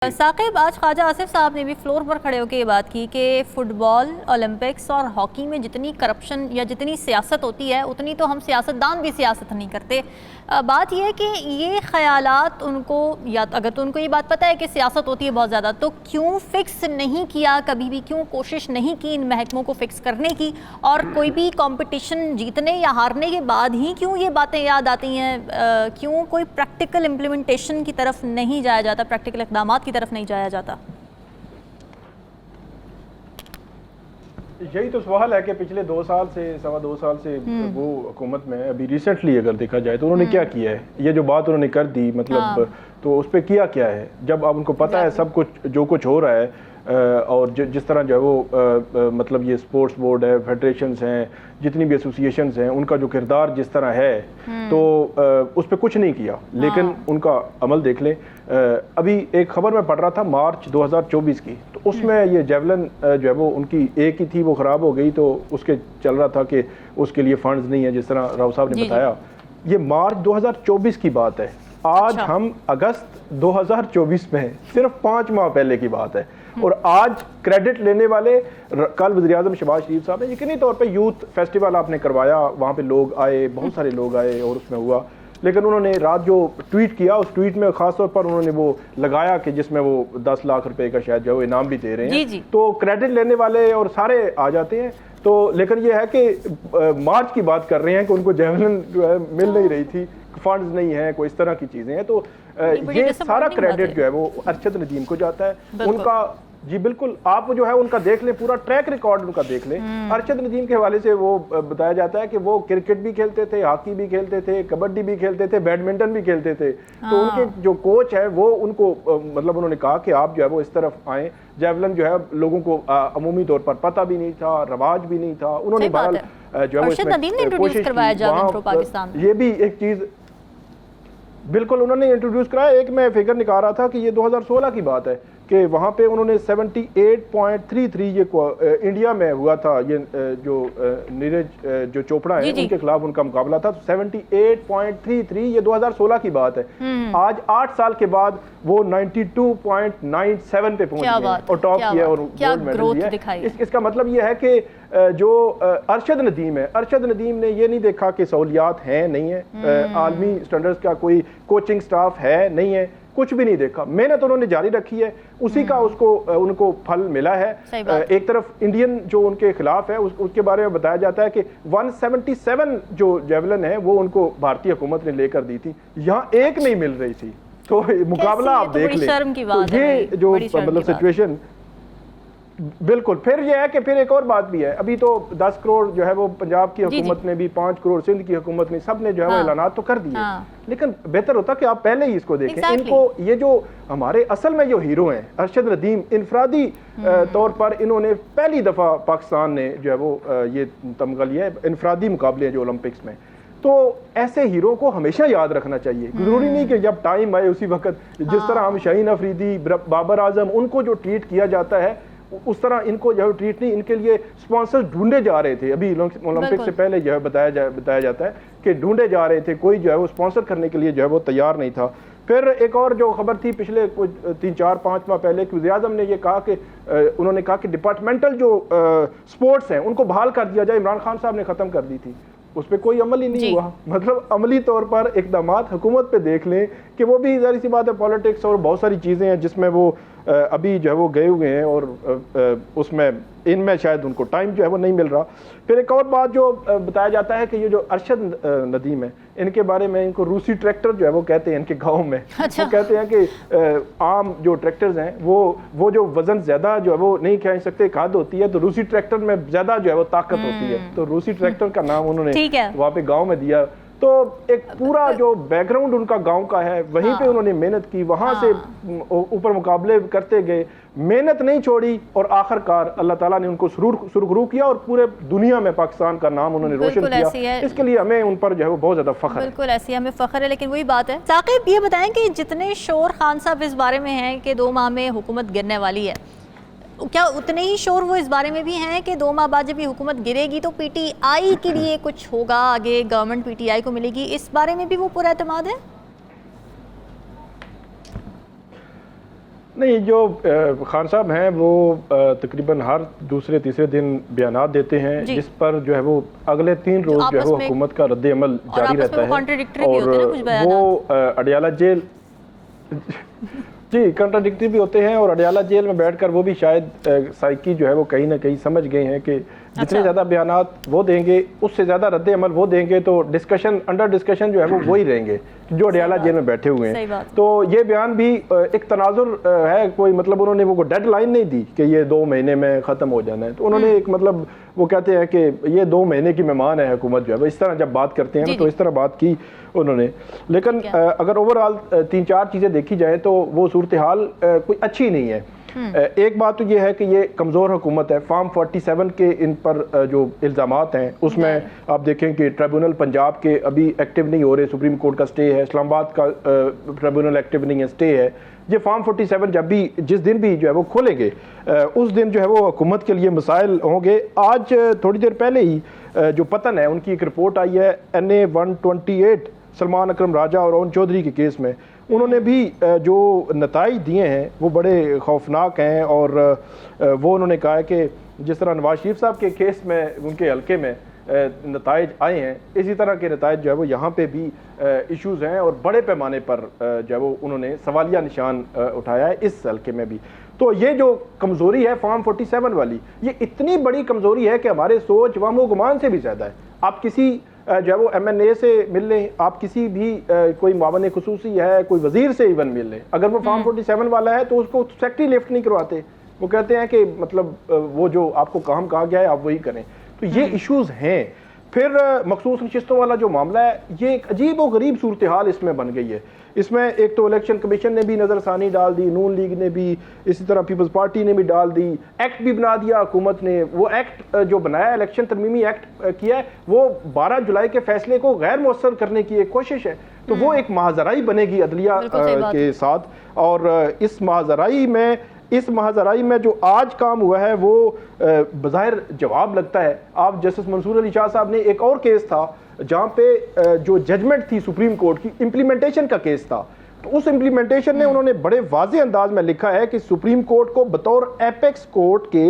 ثاقب، آج خواجہ آصف صاحب نے بھی فلور پر کھڑے ہو کے یہ بات کی کہ فٹ بال، اولمپکس اور ہاکی میں جتنی کرپشن یا جتنی سیاست ہوتی ہے اتنی تو ہم سیاستدان بھی سیاست نہیں کرتے۔ بات یہ ہے کہ یہ خیالات ان کو، یا اگر تو ان کو یہ بات پتہ ہے کہ سیاست ہوتی ہے بہت زیادہ، تو کیوں فکس نہیں کیا کبھی بھی؟ کیوں کوشش نہیں کی ان محکموں کو فکس کرنے کی؟ اور کوئی بھی کمپٹیشن جیتنے یا ہارنے کے بعد ہی کیوں یہ باتیں یاد آتی ہیں؟ کیوں کوئی پریکٹیکل امپلیمنٹیشن کی طرف نہیں جایا جاتا، پریکٹیکل اقدامات کی طرف نہیں جایا جاتا؟ یہی تو سوال ہے کہ پچھلے 2 سال سے، 2.25 سال سے وہ حکومت میں ابھی ریسنٹلی اگر دیکھا جائے تو انہوں نے کیا کیا ہے؟ یہ جو بات انہوں نے کر دی، مطلب تو اس پہ کیا ہے؟ جب اب ان کو پتہ ہے سب کچھ جو کچھ ہو رہا ہے، اور جس طرح جو ہے وہ مطلب یہ سپورٹس بورڈ ہے، فیڈریشنز ہیں، جتنی بھی ایسوسیشنز ہیں، ان کا جو کردار جس طرح ہے، تو اس پہ کچھ نہیں کیا، لیکن ان کا عمل دیکھ لیں۔ ابھی ایک خبر میں پڑھ رہا تھا مارچ 2024 کی، تو اس میں یہ جیولن جو ہے وہ ان کی ایک ہی تھی، وہ خراب ہو گئی، تو اس کے چل رہا تھا کہ اس کے لیے فنڈز نہیں ہیں، جس طرح راؤ صاحب نے بتایا۔ یہ مارچ 2024 کی بات ہے، آج ہم اگست 2024 میں ہیں، صرف 5 ماہ پہلے کی بات ہے۔ اور آج کریڈٹ لینے والے کل وزیر اعظم شہباز شریف صاحب نے یقینی طور پہ یوتھ فیسٹیول آپ نے کروایا، وہاں پہ لوگ آئے، بہت سارے لوگ آئے اور اس میں ہوا، لیکن انہوں نے رات جو ٹویٹ کیا، اس ٹویٹ میں خاص طور پر انہوں نے وہ لگایا کہ جس میں وہ 10 لاکھ روپے کا شاید جو انعام بھی دے رہے ہیں، تو کریڈٹ لینے والے اور سارے آ جاتے ہیں۔ تو لیکن یہ ہے کہ مارچ کی بات کر رہے ہیں کہ ان کو جیولن جو ہے مل نہیں رہی تھی، فنڈز نہیں ہیں، کوئی اس طرح کی چیزیں ہیں، تو یہ سارا کریڈٹ جو ہے وہ ارشد ندیم کو جاتا ہے۔ ان کا جی بالکل، آپ جو ہے ان کا دیکھ لیں، پورا ٹریک ریکارڈ ان کا دیکھ لیں۔ ارشد ندیم کے حوالے سے وہ بتایا جاتا ہے کہ وہ کرکٹ بھی کھیلتے تھے، ہاکی بھی کھیلتے تھے، کبڈی بھی کھیلتے تھے، بیڈمنٹن بھی کھیلتے تھے، تو ان کے جو کوچ ہے وہ ان کو مطلب انہوں نے کہا کہ آپ جو ہے وہ اس طرف آئیں۔ جیولن جو ہے لوگوں کو عمومی طور پر پتہ بھی نہیں تھا، رواج بھی نہیں تھا، انہوں نے بہرحال جو ہے وہ اس میں کوشش کی۔ یہ بھی ایک چیز بالکل انہوں نے انٹروڈیوس کرایا۔ ایک میں فگر نکال رہا تھا کہ یہ 2016 کی بات ہے کہ وہاں پہ انہوں نے 78.33 یہ انڈیا میں ہوا تھا، یہ جو نیرج جو چوپڑا ہے ان کے خلاف ان کا مقابلہ تھا، 78.33، یہ 2016 کی بات ہے۔ آج 8 سال کے بعد وہ 92.97 پہ پہنچ گئے اور ٹاپ کیا اور گولڈ میڈل لیا۔ اس کا مطلب یہ ہے کہ جو ارشد ندیم ہے، ارشد ندیم نے یہ نہیں دیکھا کہ سہولیات ہیں نہیں ہیں، عالمی سٹینڈرڈز کا کوئی کوچنگ سٹاف ہے نہیں ہے، کچھ بھی نہیں دیکھا، محنت انہوں نے جاری رکھی ہے، اسی کا ان کو پھل ملا ہے۔ ایک طرف انڈین جو ان کے خلاف ہے اس کے بارے میں بتایا جاتا ہے کہ 177 جو جیولن ہے وہ ان کو بھارتی حکومت نے لے کر دی تھی، یہاں ایک نہیں مل رہی تھی، تو مقابلہ آپ دیکھ لیں۔ تو یہ جو مطلب سچویشن بالکل، پھر یہ ہے کہ پھر ایک اور بات بھی ہے، ابھی تو 10 کروڑ جو ہے وہ پنجاب کی حکومت نے بھی، 5 کروڑ سندھ کی حکومت نے، سب نے جو ہے وہ اعلانات تو کر دیے، لیکن بہتر ہوتا کہ آپ پہلے ہی اس کو دیکھیں۔ ان کو یہ جو ہمارے اصل میں جو ہیرو ہیں ارشد ندیم، انفرادی طور پر انہوں نے پہلی دفعہ پاکستان نے جو ہے وہ یہ تمغہ لیا ہے، انفرادی مقابلے ہیں جو اولمپکس میں، تو ایسے ہیرو کو ہمیشہ یاد رکھنا چاہیے۔ ضروری نہیں کہ جب ٹائم آئے اسی وقت، جس طرح ہم شاہین افریدی، بابر اعظم، ان کو جو ٹریٹ کیا جاتا ہے اس طرح ان کو جو ہے ٹریٹ نہیں، ان کے لیے سپانسر ڈھونڈے جا رہے تھے، ابھی اولمپک سے پہلے جو ہے بتایا جاتا ہے کہ ڈھونڈے جا رہے تھے، کوئی جو ہے وہ سپانسر کرنے کے لیے جو ہے وہ تیار نہیں تھا۔ پھر ایک اور جو خبر تھی پچھلے کچھ 3-4-5 ماہ پہلے کہ وزیر اعظم نے یہ کہا کہ انہوں نے کہا کہ ڈپارٹمنٹل جو سپورٹس ہیں ان کو بحال کر دیا جائے، عمران خان صاحب نے ختم کر دی تھی، اس پہ کوئی عمل ہی نہیں ہوا۔ مطلب عملی طور پر اقدامات حکومت پہ دیکھ لیں کہ وہ بھی ظاہر سی بات ہے، پالیٹکس اور بہت ساری چیزیں ہیں جس میں وہ ابھی جو ہے وہ گئے ہوئے ہیں، اور اس میں ان میں شاید ان کو ٹائم جو ہے وہ نہیں مل رہا۔ پھر ایک اور بات جو بتایا جاتا ہے کہ یہ جو ارشد ندیم ہے، ان کے بارے میں ان کو روسی ٹریکٹر جو ہے وہ کہتے ہیں، ان کے گاؤں میں وہ کہتے ہیں کہ عام جو ٹریکٹرز ہیں وہ جو وزن زیادہ جو ہے وہ نہیں کھینچ سکتے، کھاد ہوتی ہے، تو روسی ٹریکٹر میں زیادہ جو ہے وہ طاقت ہوتی ہے، تو روسی ٹریکٹر کا نام انہوں نے وہاں پہ گاؤں میں دیا۔ تو ایک پورا جو بیک گراؤنڈ ان کا گاؤں کا ہے، وہیں پہ انہوں نے محنت کی، وہاں سے اوپر مقابلے کرتے گئے، محنت نہیں چھوڑی، اور آخر کار اللہ تعالیٰ نے ان کو سرخرو کیا اور پورے دنیا میں پاکستان کا نام انہوں نے روشن کیا۔ اس کے لیے ہمیں ان پر جو ہے وہ بہت زیادہ فخر ہے۔ بالکل ایسی ہمیں فخر ہے، لیکن وہی بات ہے۔ ثاقب یہ بتائیں کہ جتنے شور خان صاحب اس بارے میں ہیں کہ 2 ماہ میں حکومت گرنے والی ہے، کیا اتنے ہی شور وہ اس بارے میں بھی ہیں کہ 2 ماہ بعد جب یہ حکومت گرے گی تو پی ٹی آئی کے لیے کچھ ہوگا، آگے گورنمنٹ پی ٹی آئی کو ملے گی، اس بارے میں بھی وہ پورا اعتماد ہے؟ نہیں، جو خان صاحب ہیں وہ تقریباً ہر دوسرے تیسرے دن بیانات دیتے ہیں جس پر جو ہے وہ اگلے 3 روز جو ہے وہ حکومت کا رد عمل جاری رہتا ہے، اور وہ اڈیالہ جیل جی کنٹراڈکٹری بھی ہوتے ہیں، اور اڈیالہ جیل میں بیٹھ کر وہ بھی شاید سائیکی جو ہے وہ کہیں نہ کہیں سمجھ گئے ہیں کہ جتنے زیادہ بیانات وہ دیں گے اس سے زیادہ رد عمل وہ دیں گے، تو ڈسکشن انڈر ڈسکشن جو ہے وہ وہی رہیں گے جو اڈیالہ جیل میں بیٹھے ہوئے ہیں۔ تو یہ بیان بھی ایک تناظر ہے، کوئی مطلب انہوں نے وہ ڈیڈ لائن نہیں دی کہ یہ 2 مہینے میں ختم ہو جانا ہے، تو انہوں نے ایک مطلب وہ کہتے ہیں کہ یہ 2 مہینے کی مہمان ہے حکومت جو ہے، اس طرح جب بات کرتے ہیں تو اس طرح بات کی انہوں نے۔ لیکن اگر اوورآل 3-4 چیزیں دیکھی جائیں تو وہ صورتحال کوئی اچھی نہیں ہے۔ ایک بات تو یہ ہے کہ یہ کمزور حکومت ہے، فارم 47 کے ان پر جو الزامات ہیں اس میں آپ دیکھیں کہ ٹریبونل پنجاب کے ابھی ایکٹیو نہیں ہو رہے، سپریم کورٹ کا سٹے ہے، اسلام آباد کا ٹریبونل ایکٹیو نہیں ہے، سٹے ہے۔ یہ فارم 47 جب بھی جس دن بھی جو ہے وہ کھولیں گے اس دن جو ہے وہ حکومت کے لیے مسائل ہوں گے۔ آج تھوڑی دیر پہلے ہی جو پتن ہے ان کی ایک رپورٹ آئی ہے NA 128 سلمان اکرم راجہ اور اون چودھری کے کیس میں، انہوں نے بھی جو نتائج دیے ہیں وہ بڑے خوفناک ہیں، اور وہ انہوں نے کہا ہے کہ جس طرح نواز شریف صاحب کے کیس میں ان کے حلقے میں نتائج آئے ہیں، اسی طرح کے نتائج جو ہے وہ یہاں پہ بھی ایشوز ہیں، اور بڑے پیمانے پر جو ہے وہ انہوں نے سوالیہ نشان اٹھایا ہے اس حلقے میں بھی۔ تو یہ جو کمزوری ہے فارم 47 والی، یہ اتنی بڑی کمزوری ہے کہ ہمارے سوچ وہم و گمان سے بھی زیادہ ہے۔ آپ کسی جو ہے وہ MNA سے مل لیں، آپ کسی بھی کوئی معاون خصوصی ہے، کوئی وزیر سے ایون مل لیں، اگر وہ فارم 47 والا ہے تو اس کو سیکٹری لفٹ نہیں کرواتے، وہ کہتے ہیں کہ مطلب وہ جو آپ کو کام کہا گیا ہے آپ وہی کریں۔ تو یہ ایشوز ہیں۔ پھر مخصوص نشستوں والا جو معاملہ ہے، یہ ایک عجیب و غریب صورتحال اس میں بن گئی ہے۔ اس میں ایک تو الیکشن کمیشن نے بھی نظر ثانی ڈال دی، نون لیگ نے بھی، اسی طرح پیپلز پارٹی نے بھی ڈال دی، ایکٹ بھی بنا دیا حکومت نے۔ وہ ایکٹ جو بنایا ہے، الیکشن ترمیمی ایکٹ کیا ہے، وہ 12 جولائی کے فیصلے کو غیر مؤثر کرنے کی ایک کوشش ہے۔ تو وہ ایک ماحضرائی بنے گی عدلیہ کے ساتھ، اور اس ماحضرائی میں جو آج کام ہوا ہے وہ بظاہر جواب لگتا ہے۔ آپ جسٹس منصور علی شاہ صاحب نے ایک اور کیس تھا جہاں پہ جو ججمنٹ تھی سپریم کورٹ کی، امپلیمنٹیشن کا کیس تھا، تو اس امپلیمنٹیشن میں انہوں نے بڑے واضح انداز میں لکھا ہے کہ سپریم کورٹ کو بطور ایپیکس کورٹ کے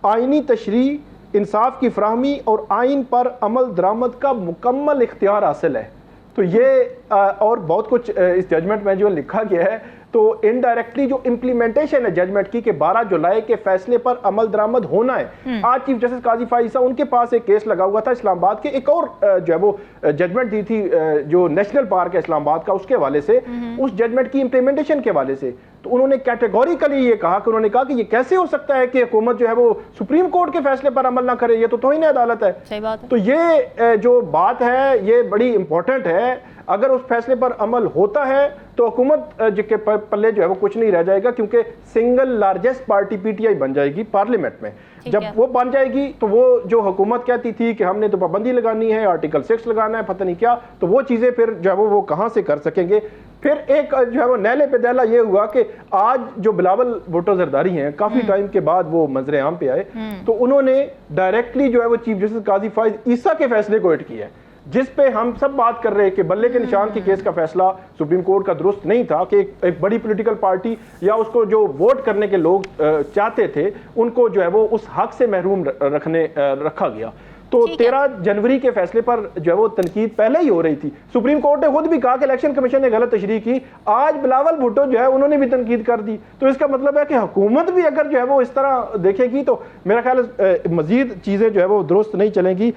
آئینی تشریح، انصاف کی فراہمی اور آئین پر عمل درآمد کا مکمل اختیار حاصل ہے۔ تو یہ اور بہت کچھ اس ججمنٹ میں جو لکھا گیا ہے، تو انڈائریکٹلی جو امپلیمنٹیشن ہے ججمنٹ کی کہ 12 جولائی کے فیصلے پر عمل درآمد ہونا ہے۔ آج چیف جسٹس قاضی فائز ان کے پاس ایک کیس لگا ہوا تھا اسلام آباد کے، ایک اور جو ہے وہ ججمنٹ دی تھی جو نیشنل پارک ہے اسلام آباد کا، اس کے حوالے سے، اس ججمنٹ کی امپلیمنٹیشن کے حوالے سے۔ تو انہوں نے کیٹیگوریکلی یہ کہا کہ انہوں نے کہا کہ یہ کیسے ہو سکتا ہے کہ حکومت جو ہے وہ سپریم کورٹ کے فیصلے پر عمل نہ کرے، یہ تو توہین عدالت ہے۔ صحیح بات ہے۔ تو یہ جو بات ہے یہ بڑی امپورٹنٹ ہے۔ اگر اس فیصلے پر عمل ہوتا ہے تو حکومت کے پلے جو ہے وہ کچھ نہیں رہ جائے گا، کیونکہ سنگل لارجسٹ پارٹی PTI بن جائے گی پارلیمنٹ میں۔ جب وہ بن جائے گی تو وہ جو حکومت کہتی تھی کہ ہم نے تو پابندی لگانی ہے، آرٹیکل 6 لگانا ہے، پتہ نہیں کیا، تو وہ چیزیں پھر جو ہے وہ کہاں سے کر سکیں گے۔ پھر ایک جو ہے وہ نیلے پہ دہلا یہ ہوا کہ آج جو بلاول بھٹو زرداری ہیں، کافی ٹائم کے بعد وہ منظر عام پہ آئے، تو انہوں نے ڈائریکٹلی جو ہے وہ چیف جسٹس قاضی فائز عیسیٰ کے فیصلے کو ہٹ کیا ہے، جس پہ ہم سب بات کر رہے ہیں کہ بلے کے نشان کی کیس کا فیصلہ سپریم کورٹ کا درست نہیں تھا، کہ ایک بڑی پولیٹیکل پارٹی یا اس کو جو ووٹ کرنے کے لوگ چاہتے تھے ان کو جو ہے وہ اس حق سے محروم رکھا گیا۔ تو 13 جنوری کے فیصلے پر جو ہے وہ تنقید پہلے ہی ہو رہی تھی، سپریم کورٹ نے خود بھی کہا کہ الیکشن کمیشن نے غلط تشریح کی، آج بلاول بھٹو جو ہے انہوں نے بھی تنقید کر دی۔ تو اس کا مطلب ہے کہ حکومت بھی اگر جو ہے وہ اس طرح دیکھے گی تو میرا خیال ہے مزید چیزیں جو ہے وہ درست نہیں چلیں گی۔